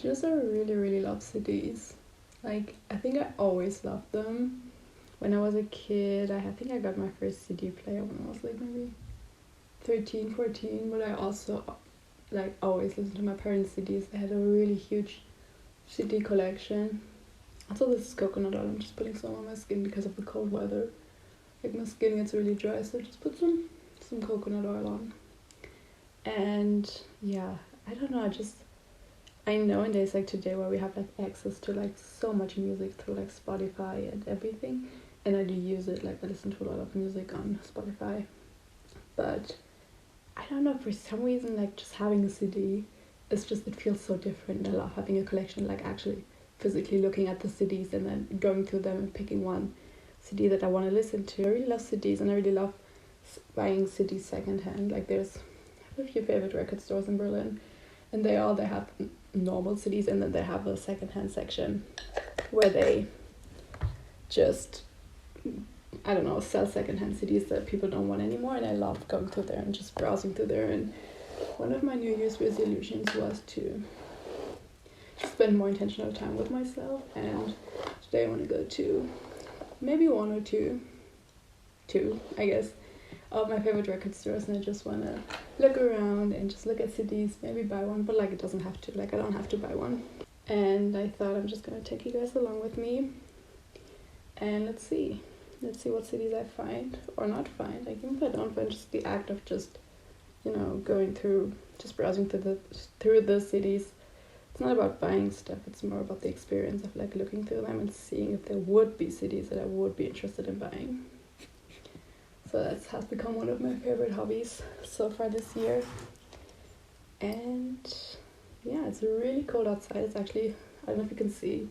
just really love CDs. Like, I think I always loved them. When I was a kid, I think I got my first CD player when I was like maybe 13, 14, but I also like always listened to my parents' CDs. They had a really huge CD collection. Also, this is coconut oil. I'm just putting some on my skin because of the cold weather. Like, my skin gets really dry, so I just put some coconut oil on. And yeah, I don't know, I know in days like today where we have like access to like so much music through like Spotify and everything, and I do use it, like I listen to a lot of music on Spotify, but I don't know, for some reason, like just having a CD, it feels so different. I love having a collection, like actually physically looking at the CDs and then going through them and picking one CD that I want to listen to. I really love CDs, and I really love buying CDs secondhand. Like, I have a few favorite record stores in Berlin, and they have normal CDs, and then they have a secondhand section where they just, I don't know, sell secondhand CDs that people don't want anymore. And I love going through there and just browsing through there. And one of my New Year's resolutions was to spend more intentional time with myself, and today I want to go to maybe one or two, I guess, of my favorite record stores, and I just want to look around and just look at CDs, maybe buy one, but like it doesn't have to, like I don't have to buy one. And I thought I'm just going to take you guys along with me, and let's see what CDs I find or not find. Like, even if I don't find, just the act of just, going through, just browsing through the CDs. It's not about buying stuff, it's more about the experience of like looking through them and seeing if there would be CDs that I would be interested in buying. So that has become one of my favorite hobbies so far this year. And yeah, it's really cold outside. It's actually, I don't know if you can see,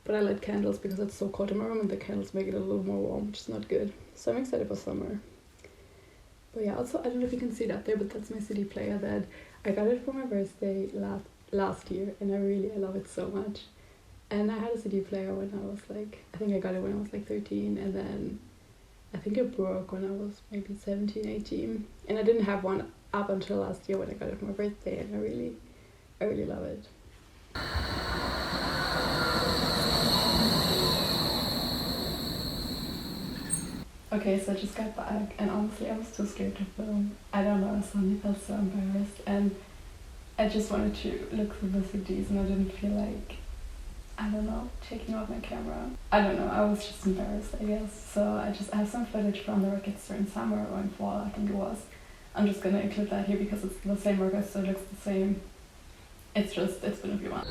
but I light candles because it's so cold in my room, and the candles make it a little more warm, which is not good. So I'm excited for summer. But yeah, also, I don't know if you can see it up there, but that's my CD player that I got it for my birthday last year, and I love it so much. And I had a CD player when I was like, I think I got it when I was like 13, and then I think it broke when I was maybe 17, 18. And I didn't have one up until last year when I got it for my birthday, and I really love it. Okay, so I just got back, and honestly I was too scared to film. I don't know, I suddenly felt so embarrassed, and I just wanted to look through the CDs, and I didn't feel like, I don't know, taking off my camera. I don't know, I was just embarrassed, I guess. So I have some footage from the record store in summer or in fall, I think it was. I'm just gonna include that here because it's the same record store, it looks the same. It's been a few months.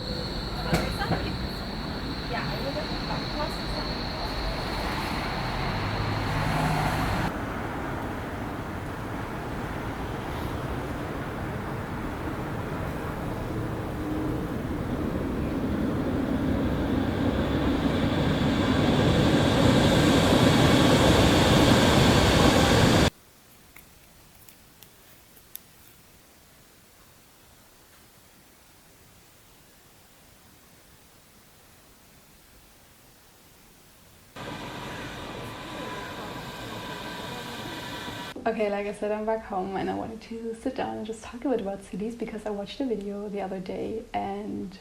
Okay, like I said, I'm back home, and I wanted to sit down and just talk a bit about CDs because I watched a video the other day, and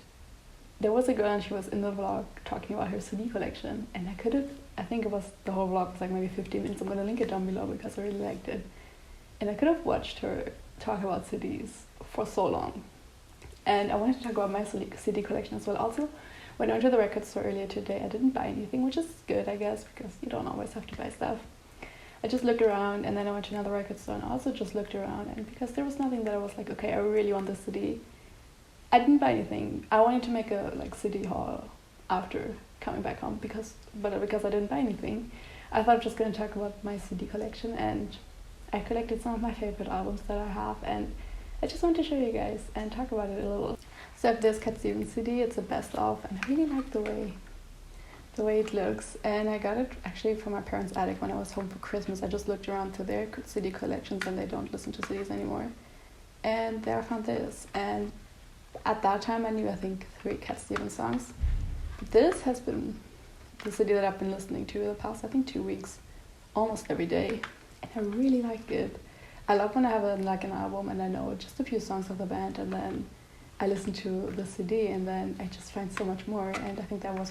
there was a girl, and she was in the vlog talking about her CD collection, and I think it was, the whole vlog was like maybe 15 minutes. I'm gonna link it down below because I really liked it. And I could have watched her talk about CDs for so long. And I wanted to talk about my CD collection as well. Also, when I went to the record store earlier today, I didn't buy anything, which is good, I guess, because you don't always have to buy stuff. I just looked around, and then I went to another record store and I also just looked around, and because there was nothing that I was like, okay, I really want this CD, I didn't buy anything. I wanted to make a like CD haul after coming back home because I didn't buy anything. I thought I was just going to talk about my CD collection, and I collected some of my favorite albums that I have, and I just want to show you guys and talk about it a little. So I have this Cat Stevens CD, it's a best of, and I really like the way it looks, and I got it actually from my parents' attic when I was home for Christmas. I just looked around through their CD collections, and they don't listen to CDs anymore, and there I found this, and at that time I knew I think 3 Cat Stevens songs. This has been the CD that I've been listening to the past, I think, 2 weeks, almost every day, and I really like it. I love when I have an album and I know just a few songs of the band, and then I listen to the CD and then I just find so much more, and I think that was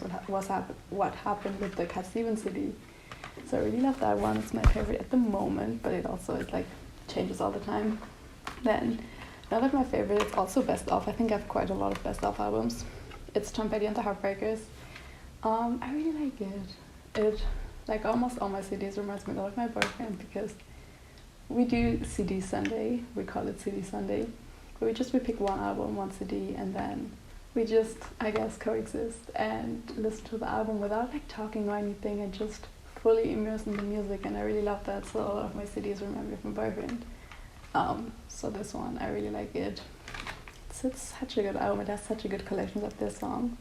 what happened with the Cat Stevens CD. So I really love that one. It's my favorite at the moment, but it also is like changes all the time. Then another of my favorite is also best of. I think I have quite a lot of best of albums. It's Tom Petty and the Heartbreakers. I really like it. It, like almost all my CDs, reminds me a lot of my boyfriend, because we do CD Sunday. We call it CD Sunday. We pick one album, one CD, and then we just, I guess, coexist and listen to the album without like talking or anything, and just fully immersed in the music. And I really love that. So a lot of my CDs remind me of my boyfriend. So this one, I really like it. It's such a good album. It has such a good collection of their songs.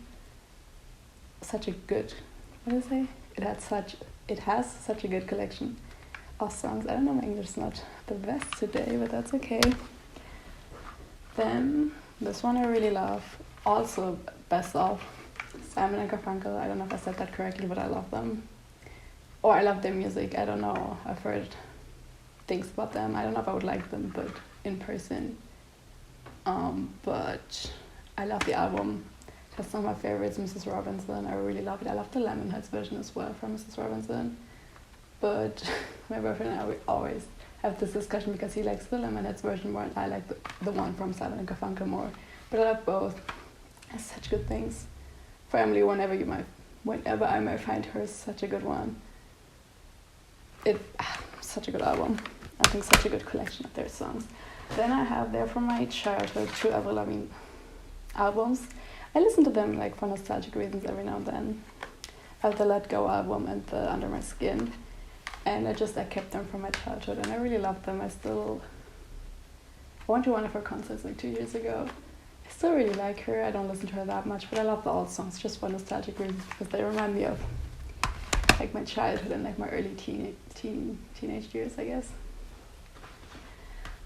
Such a good, what did I say? It has such a good collection of songs. I don't know, my English is not the best today, but that's okay. Then this one I really love, also best of, Simon and Garfunkel. I don't know if I said that correctly, but I love them. Or I love their music. I don't know. I've heard things about them. I don't know if I would like them, but in person. But I love the album. That's some of my favorites, Mrs. Robinson. I really love it. I love the Lemonheads version as well from Mrs. Robinson. But my boyfriend and I always have this discussion because he likes the Lemonheads version more and I like the one from Simon and Garfunkel more. But I love both. It's such good things. For Emily, whenever I might find her such a good one. Such a good album. I think such a good collection of their songs. Then I have there from my childhood 2 ever-loving albums. I listen to them like for nostalgic reasons every now and then. I have the Let Go album and the Under My Skin. And I kept them from my childhood and I really love them. I went to one of her concerts like 2 years ago. I still really like her. I don't listen to her that much, but I love the old songs just for nostalgic reasons because they remind me of like my childhood and like my early teenage years, I guess.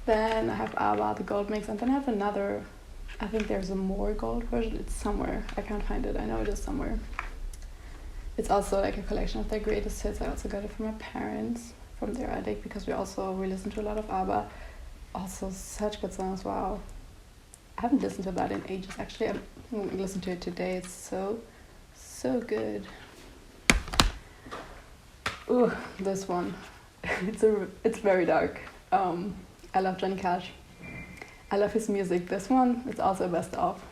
Then I have ABBA, the Gold Mix, and then I have another, I think there's a more gold version. It's somewhere. I can't find it. I know it is somewhere. It's also like a collection of their greatest hits. I also got it from my parents, from their attic, because we listen to a lot of ABBA. Also such good songs, wow. I haven't listened to that in ages. Actually, I'm going to listen to it today. It's so good. Ooh, this one. It's very dark. I love Johnny Cash. I love his music. This one, it's also a best of.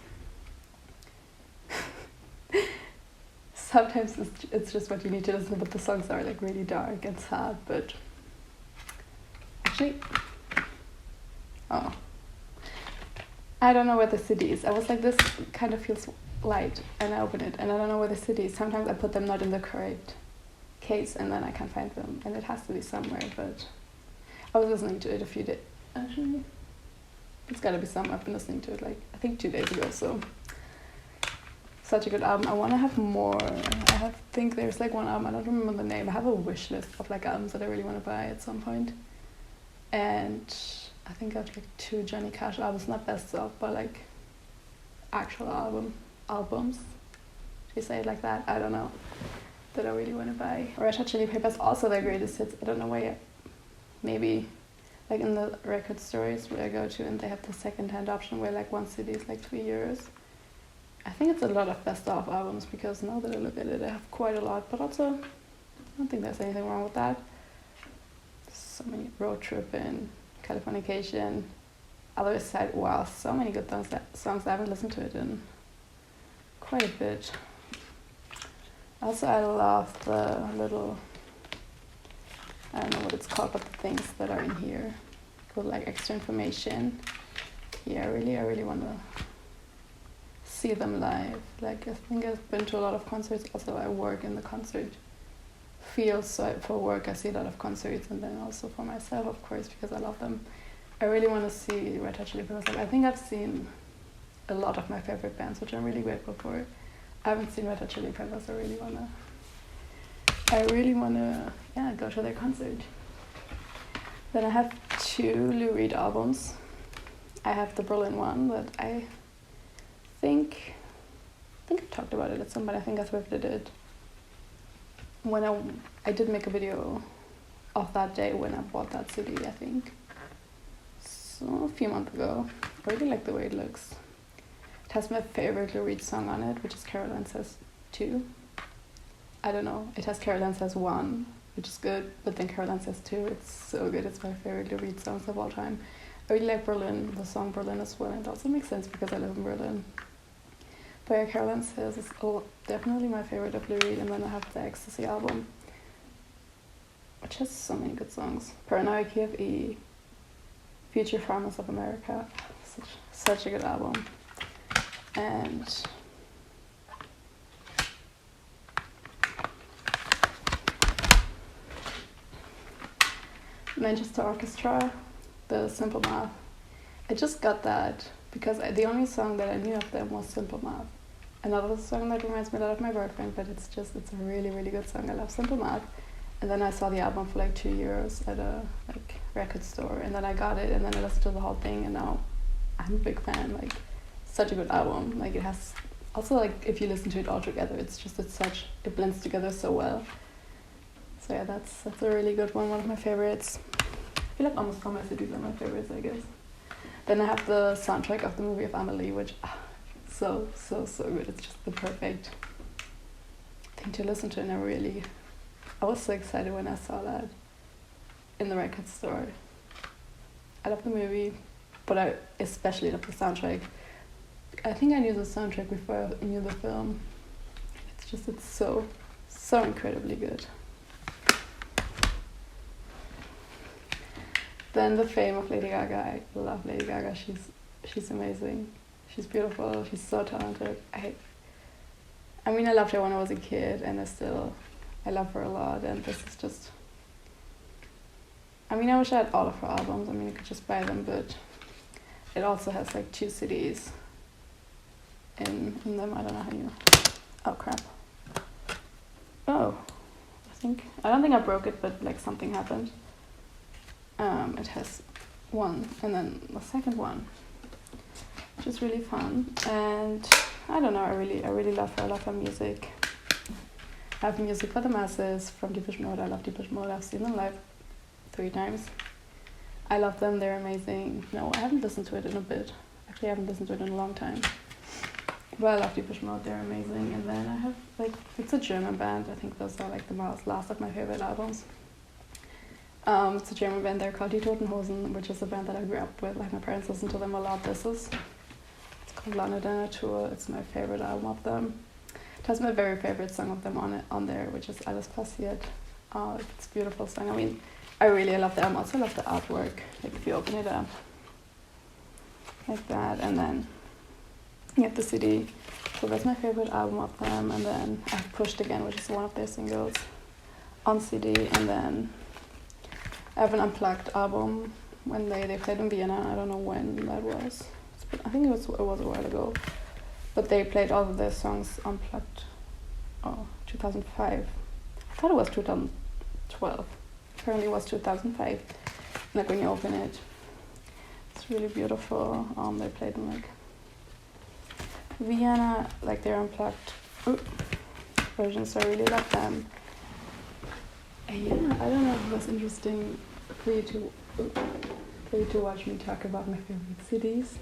Sometimes it's just what you need to listen to, but the songs are like really dark and sad, but actually, I don't know where the CD is. I was like, this kind of feels light, and I open it, and I don't know where the CD is. Sometimes I put them not in the correct case, and then I can't find them, and it has to be somewhere, but I was listening to it a few days, actually, it's gotta be somewhere. I've been listening to it like, I think 2 days ago, so. Such a good album. I want to have more. I think there's like one album, I don't remember the name. I have a wish list of like albums that I really want to buy at some point. And I think I have like 2 Johnny Cash albums, not best of, but like actual albums. Do you say it like that? I don't know. That I really want to buy. Red Hot Chili Peppers, also their greatest hits. I don't know why yet. Maybe like in the record stores where I go to and they have the second-hand option where like one CD is like €3. I think it's a lot of best of albums because now that I look at it, I have quite a lot, but also I don't think there's anything wrong with that. So many Road Trippin', Californication, Other Side. Wow, so many good songs. I haven't listened to it in quite a bit. Also, I love the little, I don't know what it's called, but the things that are in here called like extra information. Yeah, I really want to see them live. Like, I think I've been to a lot of concerts. Also, I work in the concert field, so for work I see a lot of concerts, and then also for myself, of course, because I love them. I really want to see Red Hot Chili Peppers. I think I've seen a lot of my favorite bands, which I'm really grateful for. I haven't seen Red Hot Chili Peppers. I really wanna go to their concert. Then I have 2 Lou Reed albums. I have the Berlin one that I think I talked about it at some point. I think I thrifted it when I did make a video of that day when I bought that CD, I think. So a few months ago. I really like the way it looks. It has my favorite Lou Reed song on it, which is Caroline Says 2. I don't know, it has Caroline Says 1, which is good, but then Caroline Says 2, it's so good. It's my favorite Lou Reed songs of all time. I really like Berlin, the song Berlin as well, and it also makes sense because I live in Berlin. But yeah, Caroline Says is definitely my favorite of Lou Reed, and then I have the Ecstasy album, which has so many good songs. Paranoia KFE, Future Farmers of America, such a good album. And Manchester Orchestra, the Simple Math. I just got that because the only song that I knew of them was Simple Math. Another song that reminds me a lot of my boyfriend, but it's a really, really good song. I love Simple Math. And then I saw the album for like €2 at a record store, and then I got it, and then I listened to the whole thing, and now I'm a big fan. Like, such a good album. Like, it has also, like, if you listen to it all together, it blends together so well. So yeah, that's a really good one of my favorites. I feel like almost all my cities are my favorites, I guess. Then I have the soundtrack of the movie of Amelie, which so good. It's just the perfect thing to listen to, and I was so excited when I saw that in the record store. I love the movie, but I especially love the soundtrack. I think I knew the soundtrack before I knew the film. It's so incredibly good. Then the fame of Lady Gaga. I love Lady Gaga. She's amazing. She's beautiful. She's so talented. I mean, I loved her when I was a kid, and I love her a lot. And this is just. I mean, I wish I had all of her albums. I mean, I could just buy them, but it also has like 2 CDs in them. I don't know how you. Oh crap. Oh, I don't think I broke it, but like something happened. It has one, and then the second one, which is really fun. And I don't know, I really love her. I love her music. I have Music for the Masses from Depeche Mode. I love Depeche Mode. I've seen them live 3 times. I love them. They're amazing. No, I haven't listened to it in a bit. Actually, I haven't listened to it in a long time. But I love Depeche Mode. They're amazing. And then I have it's a German band. I think those are like the last of my favorite albums. It's a German band. They're called Die Toten Hosen, which is a band that I grew up with. Like, my parents listened to them a lot. It's called Lande der Natur. It's my favorite album of them. It has my very favorite song of them on there, which is Alles Passiert. It's a beautiful song. I mean, I really love the album. I also love the artwork. Like, if you open it up like that, and then you have the CD. So that's my favorite album of them. And then I have Pushed Again, which is one of their singles, on CD. And then I have an Unplugged album when they played in Vienna. I don't know when that was. I think it was a while ago. But they played all of their songs Unplugged. 2005. I thought it was 2012. Apparently it was 2005. Like, when you open it, it's really beautiful. They played in like Vienna, like their Unplugged versions. So I really love them. And yeah, I don't know if it was interesting for you to watch me talk about my favorite cities.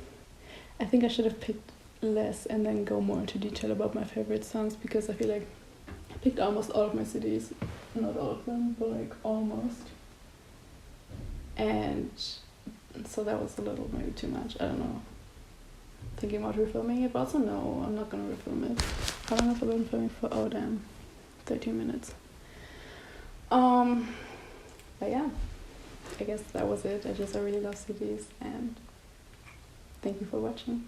I think I should have picked less and then go more into detail about my favorite songs, because I feel like I picked almost all of my cities. Not all of them, but like almost. And so that was a little maybe too much. I don't know. Thinking about refilming it, but also no, I'm not gonna refilm it. How long have I been filming for? 13 minutes. But yeah, I guess that was it. I really love cities, and thank you for watching.